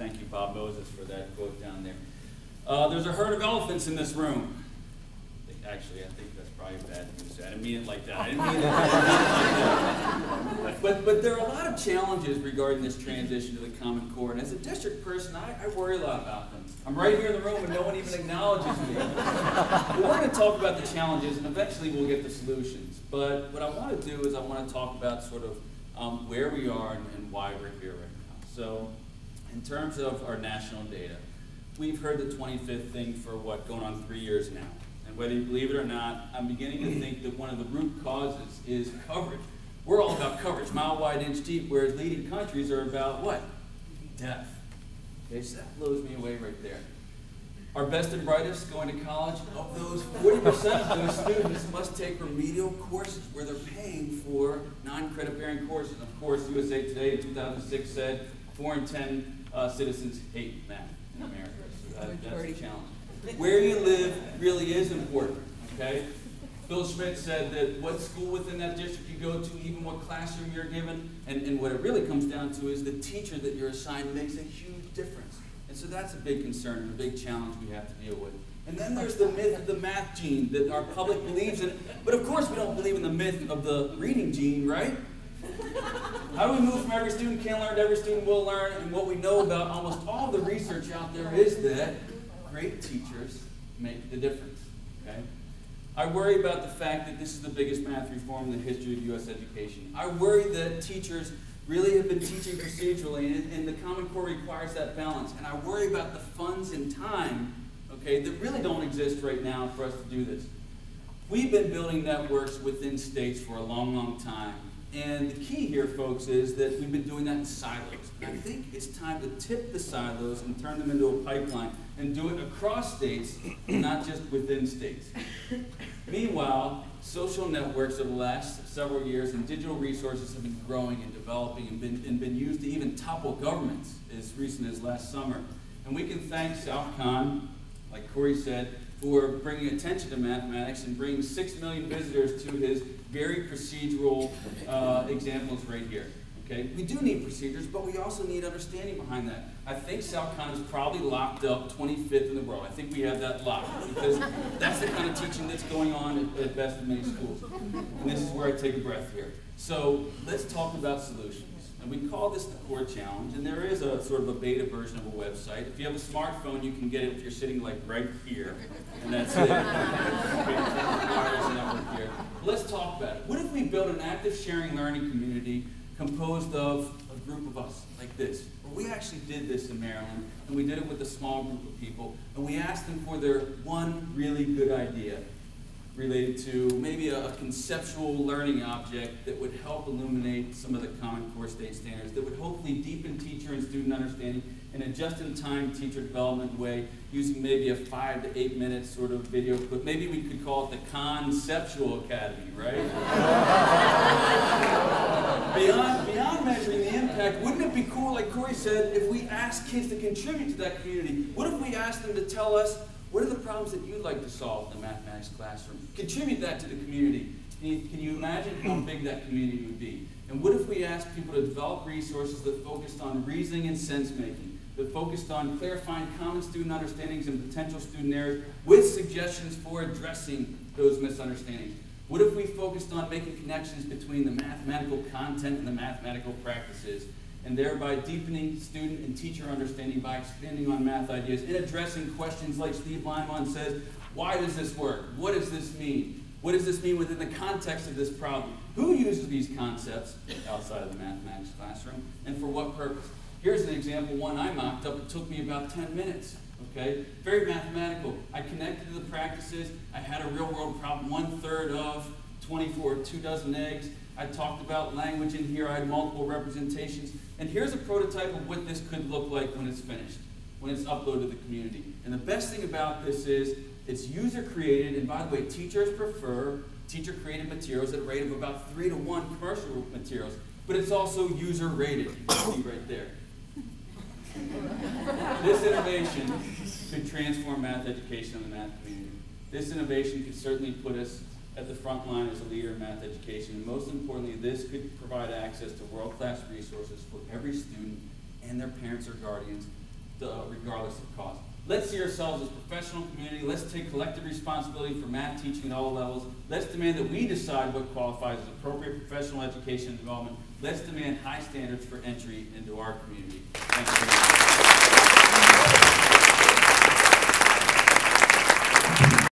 Thank you, Bob Moses, for that quote down there. There's a herd of elephants in this room. Actually, I think that's probably bad news. I didn't mean it like that. I didn't mean it like that. But there are a lot of challenges regarding this transition to the Common Core. And as a district person, I worry a lot about them. I'm right here in the room and no one even acknowledges me. But we're going to talk about the challenges and eventually we'll get the solutions. But what I want to do is I want to talk about sort of where we are and why we're here right now. So in terms of our national data, we've heard the 25th thing for going on 3 years now. And whether you believe it or not, I'm beginning to think that one of the root causes is coverage. We're all about coverage, mile wide, inch deep, whereas leading countries are about what? Depth. Okay, so that blows me away right there. Our best and brightest going to college, of those 40% of those students must take remedial courses where they're paying for non-credit bearing courses. Of course, USA Today in 2006 said 4 in 10 citizens hate math in America. So that's a challenge. Where you live really is important, okay? Bill Schmidt said that what school within that district you go to, even what classroom you're given, and what it really comes down to is the teacher that you're assigned makes a huge difference. And so that's a big concern and a big challenge we have to deal with. And then there's the myth of the math gene that our public believes in, but of course we don't believe in the myth of the reading gene, right? How do we move from every student can learn to every student will learn? And what we know about almost all the research out there is that great teachers make the difference, okay? I worry about the fact that this is the biggest math reform in the history of U.S. education. I worry that teachers really have been teaching procedurally, and the Common Core requires that balance. And I worry about the funds and time, okay, that really don't exist right now for us to do this. We've been building networks within states for a long, long time. And the key here, folks, is that we've been doing that in silos. I think it's time to tip the silos and turn them into a pipeline and do it across states, not just within states. Meanwhile, social networks over the last several years and digital resources have been growing and developing and been used to even topple governments as recent as last summer. And we can thank South Con, like Corey said, for bringing attention to mathematics and bringing 6 million visitors to his very procedural examples right here. Okay? We do need procedures, but we also need understanding behind that. I think South Con is probably locked up 25th in the world. I think we have that locked because that's the kind of teaching that's going on at best in many schools. And this is where I take a breath here. So let's talk about solutions. And we call this the Core Challenge, and there is a sort of a beta version of a website. If you have a smartphone, you can get it if you're sitting like right here, and that's it. Here. Let's talk about it. What if we built an active sharing learning community composed of a group of us like this? Well, we actually did this in Maryland, and we did it with a small group of people, and we asked them for their one really good idea related to maybe a conceptual learning object that would help illuminate some of the Common Core state standards, that would hopefully deepen teacher and student understanding in a just-in-time teacher development way, using maybe a 5 to 8 minute sort of video clip. Maybe we could call it the Conceptual Academy, right? Beyond measuring the impact, wouldn't it be cool, like Corey said, if we asked kids to contribute to that community? What if we asked them to tell us, what are the problems that you'd like to solve in the mathematics classroom? Contribute that to the community. Can you imagine how big that community would be? And what if we asked people to develop resources that focused on reasoning and sense-making, that focused on clarifying common student understandings and potential student errors with suggestions for addressing those misunderstandings? What if we focused on making connections between the mathematical content and the mathematical practices, and thereby deepening student and teacher understanding by expanding on math ideas and addressing questions like Steve Lyman says, why does this work? What does this mean? What does this mean within the context of this problem? Who uses these concepts outside of the mathematics classroom, and for what purpose? Here's an example, one I mocked up. It took me about 10 minutes, okay? Very mathematical. I connected to the practices. I had a real-world problem, 1/3 of 24, 2 dozen eggs. I talked about language in here. I had multiple representations. And here's a prototype of what this could look like when it's finished, when it's uploaded to the community. And the best thing about this is it's user-created, and by the way, teachers prefer teacher-created materials at a rate of about 3 to 1 commercial materials, but it's also user-rated, you can see right there. This innovation could transform math education in the math community. This innovation could certainly put us at the front line as a leader in math education. And most importantly, this could provide access to world-class resources for every student and their parents or guardians regardless of cost. Let's see ourselves as a professional community. Let's take collective responsibility for math teaching at all levels. Let's demand that we decide what qualifies as appropriate professional education and development. Let's demand high standards for entry into our community.